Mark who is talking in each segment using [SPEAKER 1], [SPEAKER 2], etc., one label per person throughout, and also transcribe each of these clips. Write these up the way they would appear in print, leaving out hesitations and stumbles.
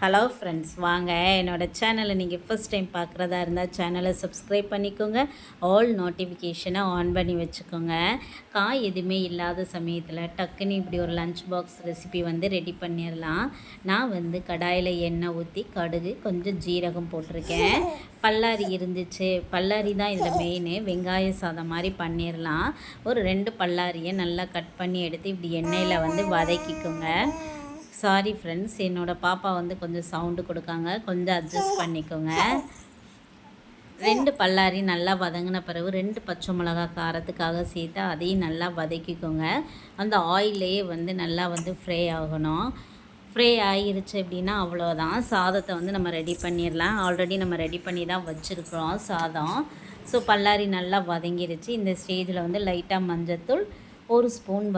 [SPEAKER 1] Hello friends, வாங்க என்னோடய சேனலை நீங்கள் ஃபஸ்ட் டைம் பார்க்குறதா இருந்தால் சேனலை சப்ஸ்கிரைப் பண்ணிக்கோங்க. ஆல் நோட்டிஃபிகேஷனை ஆன் பண்ணி வச்சுக்கோங்க. காய் எதுவுமே இல்லாத சமயத்தில் டக்குன்னு இப்படி ஒரு லஞ்ச் பாக்ஸ் ரெசிபி ரெடி பண்ணிடலாம். நான் கடாயில் எண்ணெய் ஊற்றி கடுகு கொஞ்சம் ஜீரகம் போட்டிருக்கேன். பல்லாரி இருந்துச்சு, பல்லாரி தான் இதில் மெயின். வெங்காய சாதம் மாதிரி பண்ணிடலாம். ஒரு 2 பல்லாரியை நல்லா கட் பண்ணி எடுத்து இப்படி எண்ணெயில் வதக்கிக்கோங்க. சாரி ஃப்ரெண்ட்ஸ், என்னோடய பாப்பா கொஞ்சம் சவுண்டு கொடுக்காங்க, கொஞ்சம் அட்ஜஸ்ட் பண்ணிக்கோங்க. 2 பல்லாரி நல்லா வதங்கின பிறகு 2 பச்சை மிளகா காரத்துக்காக சேர்த்து அதையும் நல்லா வதக்கிக்கோங்க. அந்த ஆயிலே நல்லா ஃப்ரை ஆகணும். ஃப்ரை ஆகிருச்சு அப்படின்னா அவ்வளோதான், சாதத்தை நம்ம ரெடி பண்ணிடலாம். ஆல்ரெடி நம்ம ரெடி பண்ணி தான் வச்சுருக்குறோம் சாதம். ஸோ பல்லாரி நல்லா வதங்கிருச்சு. இந்த ஸ்டேஜில் லைட்டாக மஞ்சத்தூள், 1 ஸ்பூன்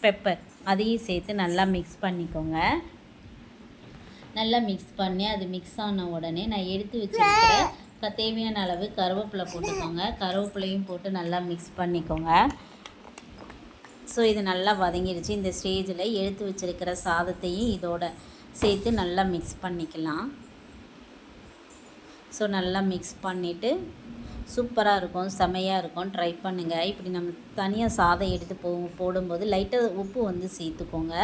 [SPEAKER 1] பெப்பர் அதையும் சேர்த்து நல்லா மிக்ஸ் பண்ணிக்கோங்க. நல்லா மிக்ஸ் பண்ணி அது மிக்ஸ் ஆன உடனே நான் எடுத்து வச்சுருக்கிற தேவையான அளவு கருவேப்பிலை போட்டுக்கோங்க. கருவேப்பிலையும் போட்டு நல்லா மிக்ஸ் பண்ணிக்கோங்க. ஸோ இது நல்லா வதங்கிடுச்சு. இந்த ஸ்டேஜில் எடுத்து வச்சுருக்கிற சாதத்தையும் இதோட சேர்த்து நல்லா மிக்ஸ் பண்ணிக்கலாம். ஸோ நல்லா மிக்ஸ் பண்ணிவிட்டு சூப்பராக இருக்கும், செமையாக இருக்கும். ட்ரை பண்ணுங்கள். இப்படி நம்ம தனியாக சாதம் எடுத்து போடும்போது லைட்டாக உப்பு சேர்த்துக்கோங்க.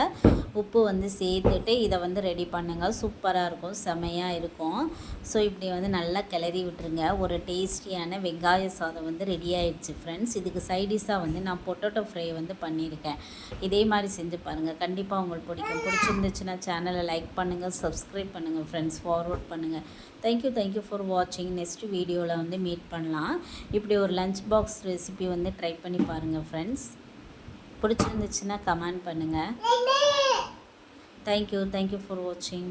[SPEAKER 1] உப்பு சேர்த்துட்டு இதை ரெடி பண்ணுங்கள். சூப்பராக இருக்கும், செமையாக இருக்கும். ஸோ இப்படி நல்லா கிளறி விட்டுருங்க. ஒரு டேஸ்டியான வெங்காய சாதம் ரெடி ஆகிடுச்சு ஃப்ரெண்ட்ஸ். இதுக்கு சைடிஷாக நான் பொட்டேட்டோ ஃப்ரை பண்ணியிருக்கேன். இதே மாதிரி செஞ்சு பாருங்கள், கண்டிப்பாக உங்களுக்கு பிடிக்கும். பிடிச்சிருந்துச்சுன்னா சேனலை லைக் பண்ணுங்கள், சப்ஸ்கிரைப் பண்ணுங்கள் ஃப்ரெண்ட்ஸ், ஃபார்வர்ட் பண்ணுங்கள். தேங்க்யூ ஃபார் வாட்சிங். நெக்ஸ்ட் வீடியோவில் மீட் பண்ணலாம். இப்படி ஒரு லஞ்ச் பாக்ஸ் ரெசிபி ட்ரை பண்ணி பாருங்கள் ஃப்ரெண்ட்ஸ். பிடிச்சிருந்துச்சுன்னா கமெண்ட் பண்ணுங்கள். தேங்க்யூ ஃபார் வாட்சிங்.